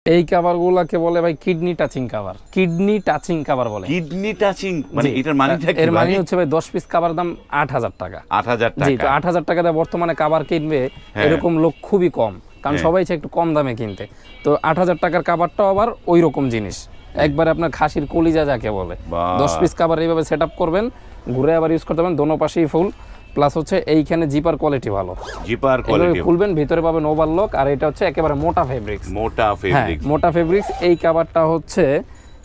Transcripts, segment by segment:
এই কভারগুলোকে বলে ভাই kidney touching cover. Kidney touching cover বলে। কিডনি টাচিং মানে এটার মানেটা কি? এর মানে হচ্ছে ভাই 10 পিস কভার দাম 8000 টাকা। 8000 টাকা। জি, তো 8000 টাকা দিয়ে বর্তমানে কভার কিনবে এরকম লোক খুবই কম, কারণ সবাই চায় একটু কম দামে কিনতে। তো 8000 টাকার কভারটাও আবার ওই রকম জিনিস, একবারে আপনার খাসির কলিজা যাকে বলে। 10 পিস কভার এইভাবে সেটআপ করবেন, ঘুরে আবার ইউজ করতে পারবেন, দোনো পাশেই ফুল। প্লাস হচ্ছে এইখানে জিপার কোয়ালিটি ভালো, জিপার কোয়ালিটি খুলবেন ভিতরে পাবেন ওভারলক। আর এটা হচ্ছে একেবারে মোটা ফেব্রিক্স। মোটা ফেব্রিক্স। মোটা ফেব্রিক্স। এই কভারটা হচ্ছে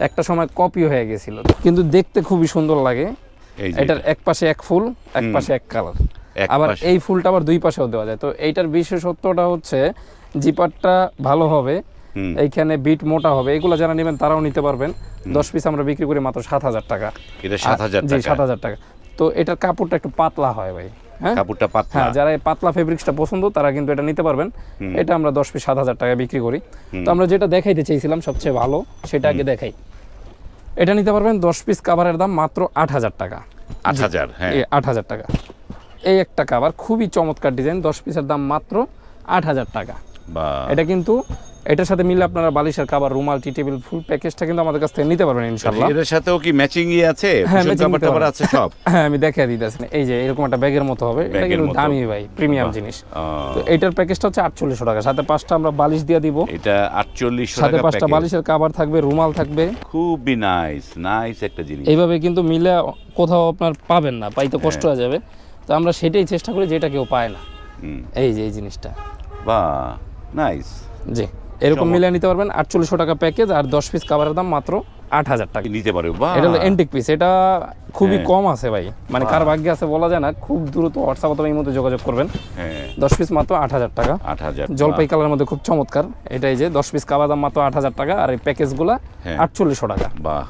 একটা সময় কপি হয়ে গেছিল, কিন্তু দেখতে খুবই সুন্দর লাগে। এটার এক পাশে এক ফুল, এক পাশে এক কালার। আবার এই ফুলটা আবার দুই পাশেও দেওয়া যায়। তো এইটার বিশেষত্বটা হচ্ছে জিপারটা ভালো হবে, এইখানে বিট মোটা হবে। এগুলো যারা নেবেন তারাও নিতে পারবেন। 10 পিস আমরা বিক্রি করি মাত্র 7000 টাকা। এটা 7000 টাকা? জি, 7000 টাকা। তো এটার কাপড়টা একটু পাতলা হয় ভাই। হ্যাঁ, কাপড়টা পাতলা। হ্যাঁ, যারা এই পাতলা ফেব্রিক্সটা পছন্দ তারা কিন্তু এটা নিতে পারবেন। এটা আমরা 10 পিস 7000 টাকা বিক্রি করি। তো আমরা যেটা দেখাইতে চাইছিলাম সবচেয়ে ভালো, সেটা আগে দেখাই। এটা নিতে পারবেন 10 পিস কভারের দাম মাত্র 8000 টাকা। 8000? হ্যাঁ, 8000 টাকা। এই একটা কভার খুবই চমৎকার ডিজাইন, 10 পিসের দাম মাত্র 8000 টাকা। এটা কিন্তু এটার সাথে মিলে আপনারা বালিশের কভার, রুমাল, টি টেবিল ফুল প্যাকেজটা কিন্তু আমাদের কাছ থেকে নিতে পারবেন ইনশাআল্লাহ। এর সাথেও কি ম্যাচিং ই আছে? হ্যাঁ, কভার টভার আছে সব? হ্যাঁ, আমি দেখাই দিতেছি। এই যে এরকম একটা ব্যাগের মতো হবে, এটা কিন্তু দামি ভাই, প্রিমিয়াম জিনিস। তো এটার প্যাকেজটা হচ্ছে 4800 টাকা, সাথে 5টা আমরা বালিশ দিয়ে দিব। এটা 4800 টাকা, সাথে 5টা বালিশের কভার থাকবে, রুমাল থাকবে। খুবই নাইস নাইস একটা জিনিস। এইভাবে কিন্তু মিলে কোথাও আপনার পাবেন না, পাইতে কষ্ট হয়ে যাবে। তো আমরা সেটাই চেষ্টা করি যেটা কেউ পায় না। এই যে এই জিনিসটা, বাহ, নাইস। জি, এরকম মিলে নিতে পারবেন। 4800 টাকা প্যাকেজ, আর 10 পিস কভারের দাম মাত্র 8000 টাকা নিতে পারবে। বাহ, এটা হলো এন্টিক পিস। এটা খুবই কম আছে ভাই, মানে কার ভাগ্যে আছে বলা যায় না। খুব দ্রুত হোয়াটসঅ্যাপ অথবা এই মধ্যে যোগাযোগ করবেন। 10 পিস মাত্র 8000 টাকা। 8000 জলপাই কালারের মধ্যে খুব চমৎকার। এটাই যে 10 পিস কভার দাম মাত্র 8000 টাকা, আর এই প্যাকেজগুলো 4800 টাকা। বাহ।